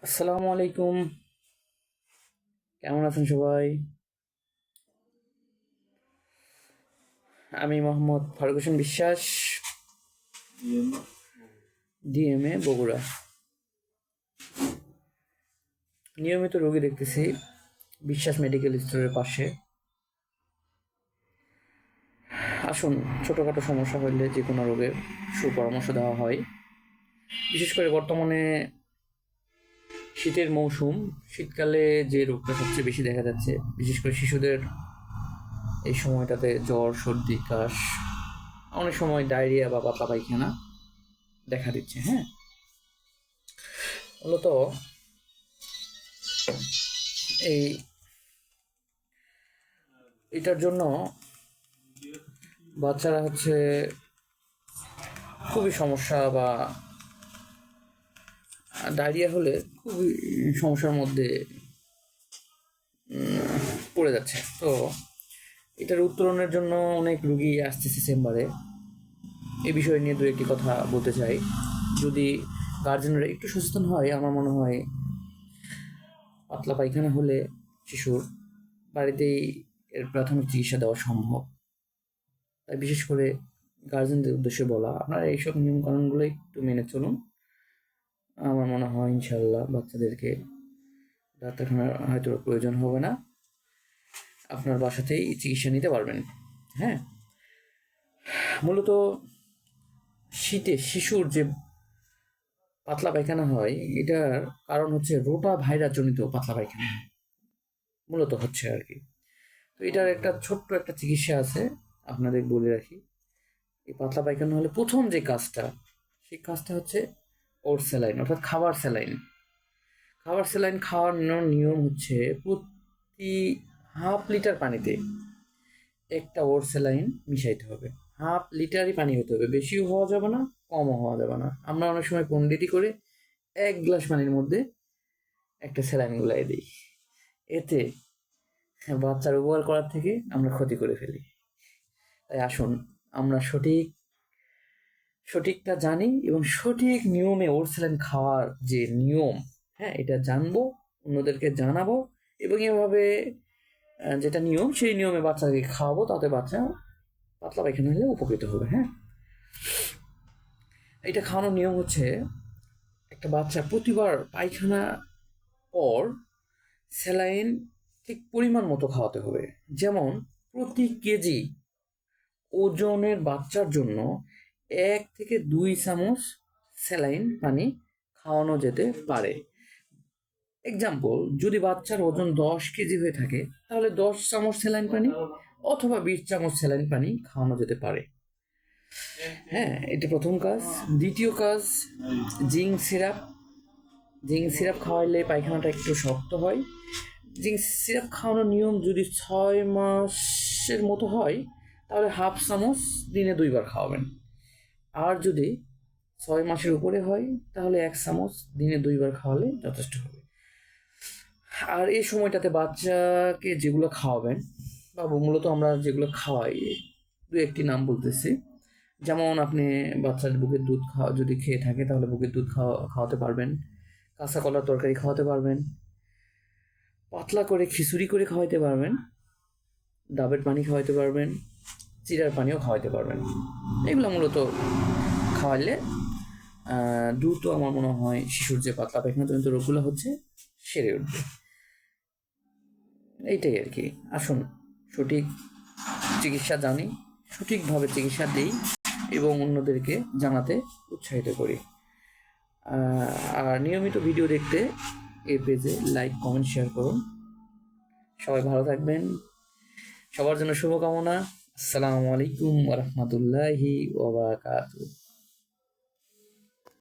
আসসালামু আলাইকুম। কেমন আছেন সবাই? আমি মোহাম্মদ ফারুক হোসেন বিশ্বাস, ডিএমএ বগুড়া। নিয়মিত রোগী দেখতেছি বিশ্বাস মেডিকেল স্টোরের পাশে। আসুন, ছোটোখাটো সমস্যা হলে যে কোনো রোগের সুপরামর্শ দেওয়া হয়। বিশেষ করে বর্তমানে শীতের মৌসুম, শীতকালে যে রোগটা সবচেয়ে বেশি দেখা যাচ্ছে, বিশেষ করে শিশুদের এই সময়টাতে জ্বর, সর্দি, কাশ, অনেক সময় ডায়রিয়া বা পাতলা পায়খানা দেখা দিচ্ছে। হ্যাঁ, মূলত এই এটার জন্য বাচ্চারা খুবই সমস্যা, বা ডায়রিয়া হলে খুবই সমস্যার মধ্যে পড়ে যাচ্ছে। তো এটার উত্তরণের জন্য অনেক রুগী আসতেছে চেম্বারে। এই বিষয় নিয়ে দু একটি কথা বলতে চাই। যদি গার্জেনরা একটু সচেতন হয়, আমার মনে হয় পাতলা পায়খানা হলে শিশুর বাড়িতেই এর প্রাথমিক চিকিৎসা দেওয়া সম্ভব। তাই বিশেষ করে গার্জেনদের উদ্দেশ্যে বলা, আপনারা এইসব নিয়মকানুনগুলো একটু মেনে চলুন। আমার মনে হয় ইনশাল্লাহ বাচ্চাদেরকে ডাক্তারখানার হয়তো প্রয়োজন হবে না, আপনার বাসাতেই চিকিৎসা নিতে পারবেন। হ্যাঁ, মূলত শীতে শিশুর যে পাতলা পায়খানা হয়, এটার কারণ রোটা ভাইরাস জনিত পাতলা পায়খানা মূলত হচ্ছে আর কি। তো এটার একটা ছোট্ট একটা চিকিৎসা আছে, আপনাদের বলে রাখি। এই পাতলা পায়খানা হলে প্রথম যে কাজটা, সেই কাজটা ওর স্যালাইন, অর্থাৎ খাবার স্যালাইন। খাবার স্যালাইন খাওয়ানোর নিয়ম প্রতি হাফ লিটার পানিতে একটা ওর স্যালাইন মিশাইতে হবে। হাফ লিটারই পানি হতে হবে, বেশিও হওয়া যাবে না, কমও হওয়া যাবে না। আমরা অনেক সময় পন্ডিতি করে 1 গ্লাস পানির মধ্যে একটা স্যালাইন গুলাই দিই। এতে বাচ্চার উপকার করার থেকে আমরা ক্ষতি করে ফেলি। তাই আসুন, আমরা সঠিকটা জানি এবং সঠিক নিয়মে ওর স্যালাইন খাওয়ার যে নিয়ম, হ্যাঁ, এটা জানবো, অন্যদেরকে জানাবো, এবং এভাবে যেটা নিয়ম, সেই নিয়মে বাচ্চাকে খাওয়াবো। তাতে বাচ্চা পাতলা পায়খানা হলে উপকৃত হবে। হ্যাঁ, এটা খাওয়ানোর নিয়ম একটা বাচ্চা প্রতিবার পায়খানা পর স্যালাইন ঠিক পরিমাণ মতো খাওয়াতে হবে। যেমন প্রতি কেজি ওজনের বাচ্চার জন্য 1 থেকে 2 চামচ স্যালাইন পানি খাওয়ানো যেতে পারে। এক্সাম্পল, যদি বাচ্চার ওজন 10 কেজি হয়ে থাকে, তাহলে 10 চামচ স্যালাইন পানি অথবা 20 চামচ স্যালাইন পানি খাওয়ানো যেতে পারে। হ্যাঁ, এটা প্রথম কাজ। দ্বিতীয় কাজ, জিঙ্ক সিরাপ। জিঙ্ক সিরাপ খাওয়াইলে পায়খানাটা একটু শক্ত হয়। জিঙ্ক সিরাপ খাওয়ানোর নিয়ম, যদি 6 মাসের মতো হয়, তাহলে হাফ চামচ দিনে 2 বার খাওয়াবেন। আর যদি 6 মাসের উপরে হয়, তাহলে 1 চামচ দিনে 2 বার খাওয়ালে যথেষ্ট হবে। আর এই সময়টাতে বাচ্চাকে যেগুলো খাওয়াবেন, বা মূলত আমরা যেগুলো খাওয়াই, দু একটি নাম বলতেছি। যেমন আপনি বাচ্চার বুকের দুধ যদি খেয়ে থাকে, তাহলে বুকের দুধ খাওয়াতে পারবেন। কাঁচা কলার তরকারি খাওয়াতে পারবেন। পাতলা করে খিচুড়ি করে খাওয়াইতে পারবেন। ডাবের পানি খাওয়াইতে পারবেন। চিড়ার পানিও খাওয়াইতে পারবেন। এগুলো মূলত খাওয়াইলে দ্রুত, আমার মনে হয়, শিশুর যে পাতলা পায়খানাজনিত রোগগুলো সেরে উঠবে। এইটাই আর কি। আসুন, সঠিক চিকিৎসা জানি, সঠিকভাবে চিকিৎসা দিই এবং অন্যদেরকে জানাতে উৎসাহিত করি। আর নিয়মিত ভিডিও দেখতে এই পেজে লাইক, কমেন্ট, শেয়ার করুন। সবাই ভালো থাকবেন। সবার জন্য শুভকামনা। আসসালামু আলাইকুম ওয়া রাহমাতুল্লাহি ওয়া বারাকাতুহু।